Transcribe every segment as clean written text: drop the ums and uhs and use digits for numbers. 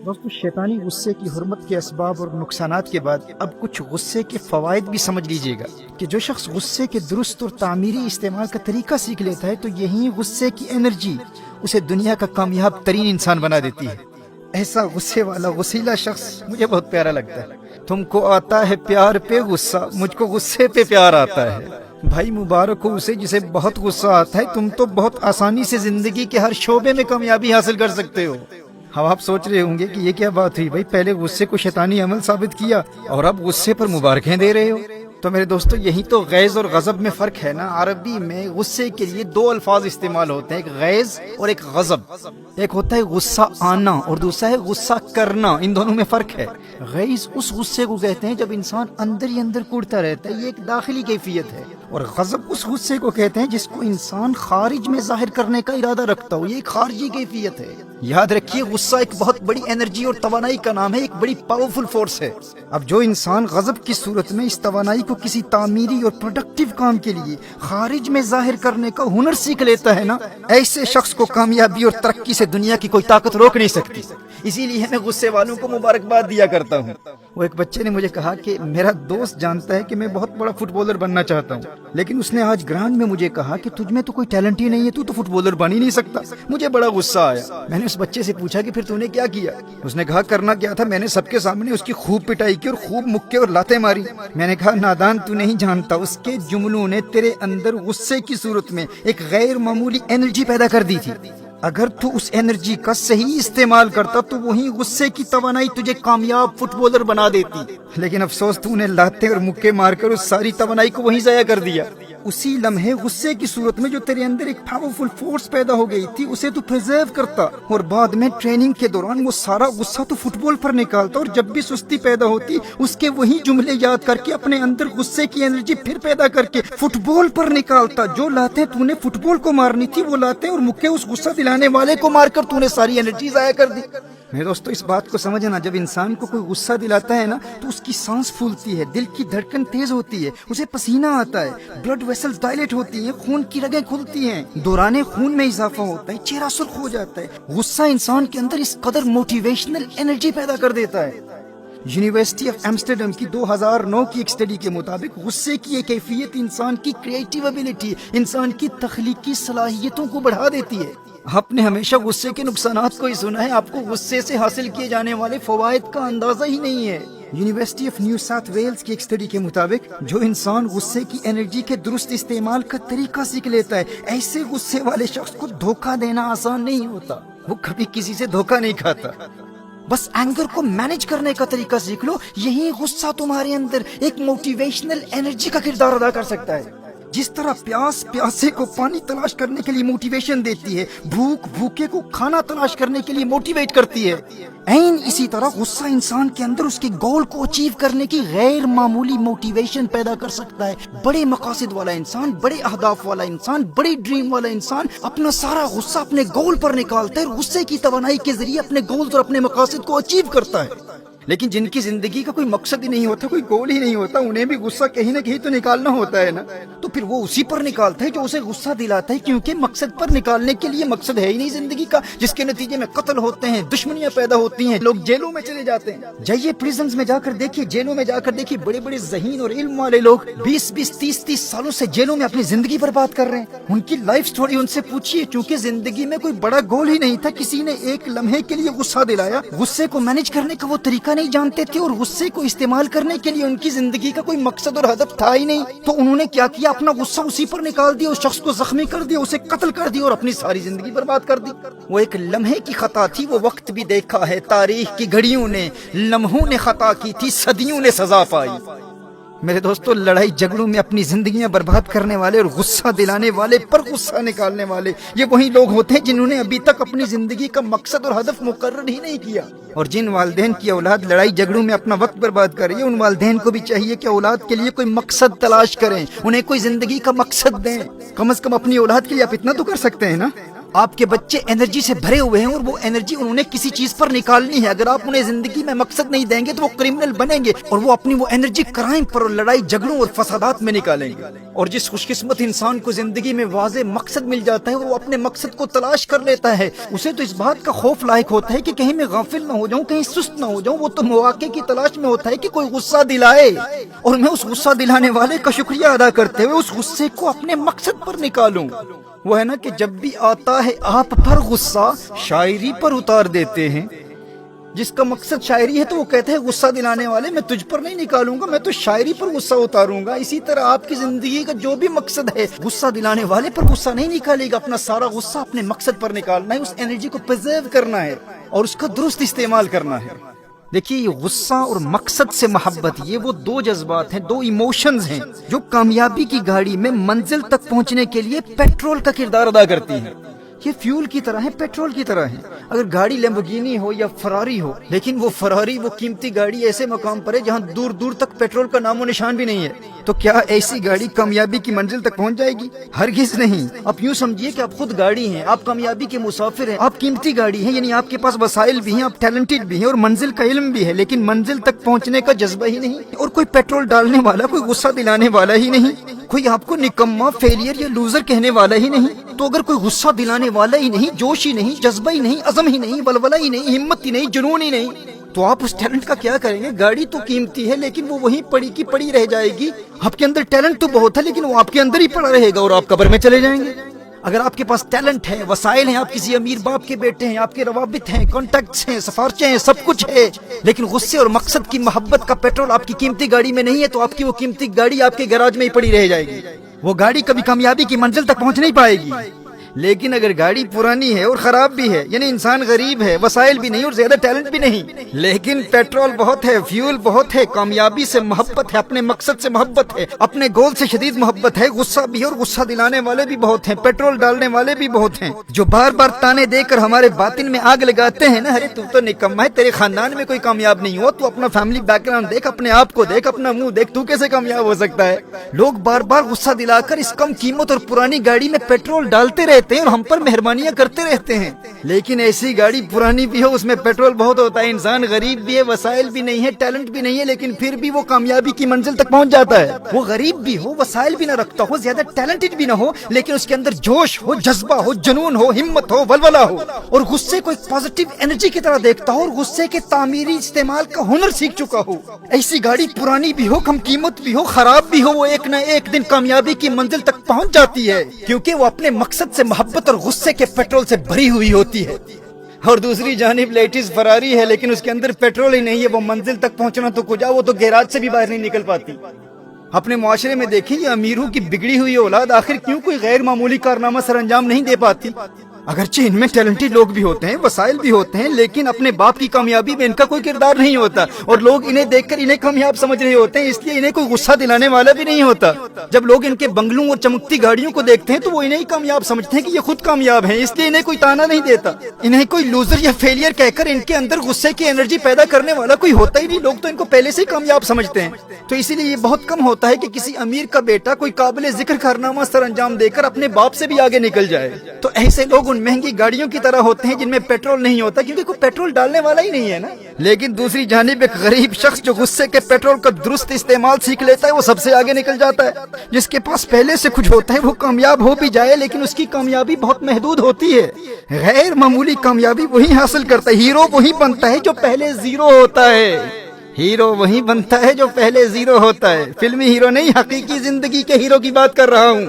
دوستو شیطانی غصے کی حرمت کے اسباب اور نقصانات کے بعد اب کچھ غصے کے فوائد بھی سمجھ لیجئے گا کہ جو شخص غصے کے درست اور تعمیری استعمال کا طریقہ سیکھ لیتا ہے تو یہی غصے کی انرجی اسے دنیا کا کامیاب ترین انسان بنا دیتی ہے۔ ایسا غصے والا غصیلا شخص مجھے بہت پیارا لگتا ہے۔ تم کو آتا ہے پیار پہ غصہ، مجھ کو غصے پہ پیار آتا ہے۔ بھائی مبارک ہو اسے جسے بہت غصہ آتا ہے، تم تو بہت آسانی سے زندگی کے ہر شعبے میں کامیابی حاصل کر سکتے ہو۔ اب آپ سوچ رہے ہوں گے کہ یہ کیا بات ہوئی، بھائی پہلے غصے کو شیطانی عمل ثابت کیا اور اب غصے پر مبارکیں دے رہے ہو۔ تو میرے دوستو یہی تو غیظ اور غضب میں فرق ہے نا۔ عربی میں غصے کے لیے دو الفاظ استعمال ہوتے ہیں، ایک غیظ اور ایک غضب۔ ایک ہوتا ہے غصہ آنا اور دوسرا ہے غصہ کرنا، ان دونوں میں فرق ہے۔ غیظ اس غصے کو کہتے ہیں جب انسان اندر ہی اندر کوڑتا رہتا ہے، یہ ایک داخلی کیفیت ہے، اور غضب اس غصے کو کہتے ہیں جس کو انسان خارج میں ظاہر کرنے کا ارادہ رکھتا ہو، یہ ایک خارجی کیفیت ہے۔ یاد رکھیے غصہ ایک بہت بڑی انرجی اور توانائی کا نام ہے، ایک بڑی پاورفل فورس ہے۔ اب جو انسان غضب کی صورت میں اس توانائی کو کسی تعمیری اور پروڈکٹیو کام کے لیے خارج میں ظاہر کرنے کا ہنر سیکھ لیتا ہے نا، ایسے شخص کو کامیابی اور ترقی سے دنیا کی کوئی طاقت روک نہیں سکتی۔ اسی لیے میں غصے والوں کو مبارکباد دیا کرتا ہوں۔ وہ ایک بچے نے مجھے کہا کہ میرا دوست جانتا ہے کہ میں بہت بڑا فٹ بالر بننا چاہتا ہوں، لیکن اس نے آج گراؤنڈ میں مجھے کہا کہ تجھ میں تو کوئی ٹیلنٹ ہی نہیں ہے، تو فٹ بالر بن ہی نہیں سکتا۔ مجھے بڑا غصہ آیا۔ میں نے اس بچے سے پوچھا کہ پھر تو نے کیا کیا؟ اس نے کہا کرنا کیا تھا، میں نے سب کے سامنے اس کی خوب پٹائی کی اور خوب مکے اور لاتیں ماری۔ میں نے کہا نادان تو نہیں جانتا، اس کے جملوں نے تیرے اندر غصے کی صورت میں ایک غیر معمولی انرجی پیدا کر دی تھی۔ اگر تو اس انرجی کا صحیح استعمال کرتا تو وہی غصے کی توانائی تجھے کامیاب فٹ بالر بنا دیتی، لیکن افسوس تو نے لاتے اور مکے مار کر اس ساری توانائی کو وہیں ضائع کر دیا۔ اسی لمحے غصے کی صورت میں جو تیرے اندر ایک پاورفل فورس پیدا ہو گئی تھی اسے تو پریزرو کرتا، اور بعد میں ٹریننگ کے دوران وہ سارا غصہ تو فٹ بال پر نکالتا، اور جب بھی سستی پیدا ہوتی اس کے وہی جملے یاد کر کے اپنے اندر غصے کی انرجی پھر پیدا کر کے فٹ بال پر نکالتا۔ جو لاتے تو نے فٹ بال کو مارنی تھی وہ لاتے اور مکے اس غصہ دلانے والے کو مار کر تو نے ساری انرجی ضائع کر دی۔ میرے دوستو اس بات کو سمجھنا، جب انسان کو کوئی غصہ دلاتا ہے نا تو اس کی سانس پھولتی ہے، دل کی دھڑکن تیز ہوتی ہے، اسے پسینہ آتا ہے، بلڈ ویسلز ڈائلیٹ ہوتی ہیں، خون کی رگیں کھلتی ہیں، دوران خون میں اضافہ ہوتا ہے، چہرہ سرخ ہو جاتا ہے۔ غصہ انسان کے اندر اس قدر موٹیویشنل انرجی پیدا کر دیتا ہے۔ یونیورسٹی آف ایمسٹرڈم کی 2009 کی ایک اسٹڈی کے مطابق غصے کی یہ کیفیت انسان کی کریٹیو ایبیلٹی، انسان کی تخلیقی صلاحیتوں کو بڑھا دیتی ہے۔ آپ نے ہمیشہ غصے کے نقصانات کو ہی سنا ہے، آپ کو غصے سے حاصل کیے جانے والے فوائد کا اندازہ ہی نہیں ہے۔ University of New South Wales کی ایک اسٹڈی کے مطابق جو انسان غصے کی انرجی کے درست استعمال کا طریقہ سیکھ لیتا ہے، ایسے غصے والے شخص کو دھوکہ دینا آسان نہیں ہوتا، وہ کبھی کسی سے دھوکہ نہیں کھاتا۔ بس اینگر کو مینج کرنے کا طریقہ سیکھ لو، یہی غصہ تمہارے اندر ایک موٹیویشنل انرجی کا کردار ادا کر سکتا ہے۔ جس طرح پیاس پیاسے کو پانی تلاش کرنے کے لیے موٹیویشن دیتی ہے، بھوک بھوکے کو کھانا تلاش کرنے کے لیے موٹیویٹ کرتی ہے، عین اسی طرح غصہ انسان کے اندر اس کے گول کو اچیو کرنے کی غیر معمولی موٹیویشن پیدا کر سکتا ہے۔ بڑے مقاصد والا انسان، بڑے اہداف والا انسان، بڑی ڈریم والا انسان اپنا سارا غصہ اپنے گول پر نکالتا ہے اور غصے کی توانائی کے ذریعے اپنے گولز اور اپنے مقاصد کو اچیو کرتا ہے۔ لیکن جن کی زندگی کا کوئی مقصد ہی نہیں ہوتا، کوئی گول ہی نہیں ہوتا، انہیں بھی غصہ کہیں نہ کہیں تو نکالنا ہوتا ہے نا، تو پھر وہ اسی پر نکالتا ہے جو اسے غصہ دلاتا ہے، کیونکہ مقصد پر نکالنے کے لیے مقصد ہے ہی نہیں زندگی کا، جس کے نتیجے میں قتل ہوتے ہیں، دشمنیاں پیدا ہوتی ہیں، لوگ جیلوں میں چلے جاتے ہیں۔ جائیے پریزنز میں جا کر دیکھیے، جیلوں میں جا کر دیکھیے، بڑے بڑے ذہین اور علم والے لوگ 20-20 30-30 سالوں سے جیلوں میں اپنی زندگی برباد کر رہے ہیں۔ ان کی لائف سٹوری ان سے پوچھیے، چونکہ زندگی میں کوئی بڑا گول ہی نہیں تھا، کسی نے ایک لمحے کے لیے غصہ دلایا، غصے کو مینج کرنے کا وہ طریقہ نہیں جانتے تھے، اور غصے کو استعمال کرنے کے لیے ان کی زندگی کا کوئی مقصد اور ہدف تھا ہی نہیں، تو انہوں نے کیا کیا، اپنا غصہ اسی پر نکال دیا، اس شخص کو زخمی کر دیا، اسے قتل کر دیا اور اپنی ساری زندگی برباد کر دی۔ وہ ایک لمحے کی خطا تھی، وہ وقت بھی دیکھا ہے تاریخ کی گھڑیوں نے، لمحوں نے خطا کی تھی، صدیوں نے سزا پائی۔ میرے دوستو لڑائی جھگڑوں میں اپنی زندگیاں برباد کرنے والے اور غصہ دلانے والے پر غصہ نکالنے والے یہ وہی لوگ ہوتے ہیں جنہوں نے ابھی تک اپنی زندگی کا مقصد اور ہدف مقرر ہی نہیں کیا۔ اور جن والدین کی اولاد لڑائی جھگڑوں میں اپنا وقت برباد کر رہی ہے، ان والدین کو بھی چاہیے کہ اولاد کے لیے کوئی مقصد تلاش کریں، انہیں کوئی زندگی کا مقصد دیں۔ کم از کم اپنی اولاد کے لیے آپ اتنا تو کر سکتے ہیں نا۔ آپ کے بچے انرجی سے بھرے ہوئے ہیں اور وہ انرجی انہوں نے کسی چیز پر نکالنی ہے. اگر آپ انہیں زندگی میں مقصد نہیں دیں گے تو وہ کرمنل بنیں گے اور وہ اپنی وہ انرجی کرائم پر اور لڑائی جھگڑوں اور فسادات میں نکالیں گے. اور جس خوش قسمت انسان کو زندگی میں واضح مقصد مل جاتا ہے اور وہ اپنے مقصد کو تلاش کر لیتا ہے، اسے تو اس بات کا خوف لاحق ہوتا ہے کہ کہیں میں غافل نہ ہو جاؤں، کہیں سست نہ ہو جاؤں. وہ تو مواقع کی تلاش میں ہوتا ہے کہ کوئی غصہ دلائے اور میں اس غصہ دلانے والے کا شکریہ ادا کرتے ہوئے اس غصے کو اپنے مقصد پر نکالوں. وہ ہے نا کہ جب بھی آتا ہے آپ پر غصہ شاعری پر اتار دیتے ہیں. جس کا مقصد شاعری ہے تو وہ کہتے ہیں غصہ دلانے والے میں تجھ پر نہیں نکالوں گا، میں تو شاعری پر غصہ اتاروں گا. اسی طرح آپ کی زندگی کا جو بھی مقصد ہے غصہ دلانے والے پر غصہ نہیں نکالے گا، اپنا سارا غصہ اپنے مقصد پر نکالنا ہے، اس انرجی کو پرزرو کرنا ہے اور اس کا درست استعمال کرنا ہے. دیکھیے یہ غصہ اور مقصد سے محبت، یہ وہ دو جذبات ہیں، دو ایموشنز ہیں جو کامیابی کی گاڑی میں منزل تک پہنچنے کے لیے پیٹرول کا کردار ادا کرتی ہیں. یہ فیول کی طرح ہے، پیٹرول کی طرح ہے. اگر گاڑی لیمبورگینی ہو یا فراری ہو، لیکن وہ فراری وہ قیمتی گاڑی ایسے مقام پر ہے جہاں دور دور تک پیٹرول کا نام و نشان بھی نہیں ہے، تو کیا ایسی گاڑی کامیابی کی منزل تک پہنچ جائے گی؟ ہرگز نہیں. آپ یوں سمجھیے کہ آپ خود گاڑی ہیں، آپ کامیابی کے مسافر ہیں، آپ قیمتی گاڑی ہیں، یعنی آپ کے پاس وسائل بھی ہیں، آپ ٹیلنٹڈ بھی ہیں اور منزل کا علم بھی ہے، لیکن منزل تک پہنچنے کا جذبہ ہی نہیں اور کوئی پیٹرول ڈالنے والا، کوئی غصہ دلانے والا ہی نہیں، کوئی آپ کو نکما، فیلئر یا لوزر کہنے والا ہی نہیں. تو اگر کوئی غصہ دلانے والا ہی نہیں، جوش ہی نہیں، جذبہ ہی نہیں، عزم ہی نہیں، ولولہ ہی نہیں، ہمت ہی نہیں، جنون ہی نہیں، تو آپ اس ٹیلنٹ کا کیا کریں گے؟ گاڑی تو قیمتی ہے لیکن وہ وہیں پڑی کی پڑی رہ جائے گی. آپ کے اندر ٹیلنٹ تو بہت ہے لیکن وہ آپ کے اندر ہی پڑا رہے گا اور آپ قبر میں چلے جائیں گے. اگر آپ کے پاس ٹیلنٹ ہے، وسائل ہیں، آپ کسی امیر باپ کے بیٹے ہیں، آپ کے روابط ہیں، کانٹیکٹس ہیں، سفارشیں ہیں، سب کچھ ہے، لیکن غصے اور مقصد کی محبت کا پیٹرول آپ کی قیمتی گاڑی میں نہیں ہے، تو آپ کی وہ قیمتی گاڑی آپ کے گیراج میں ہی پڑی رہ جائے گی. وہ گاڑی کبھی کامیابی کی منزل تک پہنچ نہیں پائے گی. لیکن اگر گاڑی پرانی ہے اور خراب بھی ہے، یعنی انسان غریب ہے، وسائل بھی نہیں اور زیادہ ٹیلنٹ بھی نہیں، لیکن پیٹرول بہت ہے، فیول بہت ہے، کامیابی سے محبت ہے، اپنے مقصد سے محبت ہے، اپنے گول سے شدید محبت ہے، غصہ بھی ہے اور غصہ دلانے والے بھی بہت ہیں، پیٹرول ڈالنے والے بھی بہت ہیں، جو بار بار تانے دے کر ہمارے باطن میں آگ لگاتے ہیں نا، ارے تو نکما ہے، تیرے خاندان میں کوئی کامیاب نہیں ہوا، تو اپنا فیملی بیک گراؤنڈ دیکھ، اپنے آپ کو دیکھ، اپنا منہ دیکھ، تو کیسے کامیاب ہو سکتا ہے؟ لوگ بار بار غصہ دلا کر اس کم قیمت اور پرانی گاڑی میں پیٹرول ڈالتے رہتے ہیں اور ہم پر مہربانیاں کرتے رہتے ہیں، لیکن ایسی گاڑی پرانی بھی ہو، اس میں پیٹرول بہت ہوتا ہے، انسان غریب بھی ہے، وسائل بھی نہیں ہے، ٹیلنٹ بھی نہیں ہے، لیکن پھر بھی وہ کامیابی کی منزل تک پہنچ جاتا ہے. وہ غریب بھی ہو، وسائل بھی نہ رکھتا ہو، زیادہ ٹیلنٹڈ بھی نہ ہو، لیکن اس کے اندر جوش ہو، جذبہ ہو، جنون ہو، ہمت ہو، ولولہ ہو، اور غصے کو ایک پازیٹیو انرجی کی طرح دیکھتا ہو اور غصے کے تعمیری استعمال کا ہنر سیکھ چکا ہو. ایسی گاڑی پرانی بھی ہو، کم قیمت بھی ہو، خراب بھی ہو، وہ ایک نہ ایک دن کامیابی کی منزل تک پہنچ جاتی ہے، کیونکہ وہ اپنے مقصد سے محبت اور غصے کے پیٹرول سے بھری ہوئی ہوتی ہے. اور دوسری جانب لیٹسٹ فراری ہے لیکن اس کے اندر پیٹرول ہی نہیں ہے، وہ منزل تک پہنچنا تو کجا، وہ تو گیراج سے بھی باہر نہیں نکل پاتی. اپنے معاشرے میں دیکھیں یہ امیروں کی بگڑی ہوئی اولاد آخر کیوں کوئی غیر معمولی کارنامہ سر انجام نہیں دے پاتی؟ اگرچہ ان میں ٹیلنٹڈ لوگ بھی ہوتے ہیں، وسائل بھی ہوتے ہیں، لیکن اپنے باپ کی کامیابی میں ان کا کوئی کردار نہیں ہوتا اور لوگ انہیں دیکھ کر انہیں کامیاب سمجھ رہے ہوتے ہیں، اس لیے انہیں کوئی غصہ دلانے والا بھی نہیں ہوتا. جب لوگ ان کے بنگلوں اور چمکتی گاڑیوں کو دیکھتے ہیں تو وہ انہیں کامیاب سمجھتے ہیں کہ یہ خود کامیاب ہیں، اس لیے انہیں کوئی تانا نہیں دیتا. انہیں کوئی لوزر یا فیلئر کہہ کر ان کے اندر غصے کی انرجی پیدا کرنے والا کوئی ہوتا ہی نہیں، لوگ تو ان کو پہلے سے ہی کامیاب سمجھتے ہیں. تو اسی لیے یہ بہت کم ہوتا ہے کہ کسی امیر کا بیٹا کوئی قابل ذکر کارنامہ سر انجام دے کر اپنے باپ سے بھی آگے نکل جائے. تو ایسے لوگ ان مہنگی گاڑیوں کی طرح ہوتے ہیں جن میں پیٹرول نہیں ہوتا، کیونکہ کوئی پیٹرول ڈالنے والا ہی نہیں ہے نا. لیکن دوسری جانب ایک غریب شخص جو غصے کے پیٹرول کا درست استعمال سیکھ لیتا ہے وہ سب سے آگے نکل جاتا ہے. جس کے پاس پہلے سے کچھ ہوتا ہے وہ کامیاب ہو بھی جائے لیکن اس کی کامیابی بہت محدود ہوتی ہے. غیر معمولی کامیابی وہی حاصل کرتا ہے، ہیرو وہی بنتا ہے جو پہلے زیرو ہوتا ہے. ہیرو وہی بنتا ہے جو پہلے زیرو ہوتا ہے. فلمی ہیرو نہیں، حقیقی زندگی کے ہیرو کی بات کر رہا ہوں.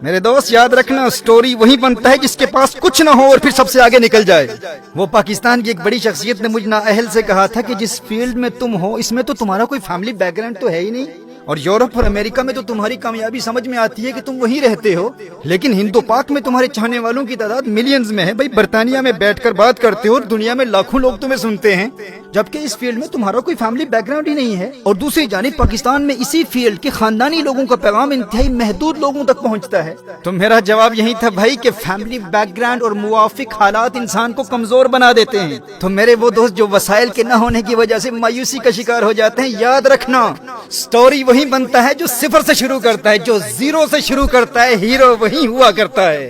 میرے دوست یاد رکھنا، سٹوری وہی بنتا ہے جس کے پاس کچھ نہ ہو اور پھر سب سے آگے نکل جائے. وہ پاکستان کی ایک بڑی شخصیت نے مجھ نااہل سے کہا تھا کہ جس فیلڈ میں تم ہو اس میں تو تمہارا کوئی فیملی بیک گراؤنڈ تو ہے ہی نہیں، اور یورپ اور امریکہ میں تو تمہاری کامیابی سمجھ میں آتی ہے کہ تم وہیں رہتے ہو، لیکن ہند و پاک میں تمہارے چاہنے والوں کی تعداد ملینز میں ہے. بھائی برطانیہ میں بیٹھ کر بات کرتے ہو اور دنیا میں لاکھوں لوگ تمہیں سنتے ہیں، جبکہ اس فیلڈ میں تمہارا کوئی فیملی بیک گراؤنڈ ہی نہیں ہے. اور دوسری جانب پاکستان میں اسی فیلڈ کے خاندانی لوگوں کا پیغام انتہائی محدود لوگوں تک پہنچتا ہے. تو میرا جواب یہی تھا بھائی کہ فیملی بیک گراؤنڈ اور موافق حالات انسان کو کمزور بنا دیتے ہیں. تو میرے وہ دوست جو وسائل کے نہ ہونے کی وجہ سے مایوسی کا شکار ہو جاتے ہیں، یاد رکھنا سٹوری وہی بنتا ہے جو صفر سے شروع کرتا ہے، جو زیرو سے شروع کرتا ہے. ہیرو وہی ہوا کرتا ہے.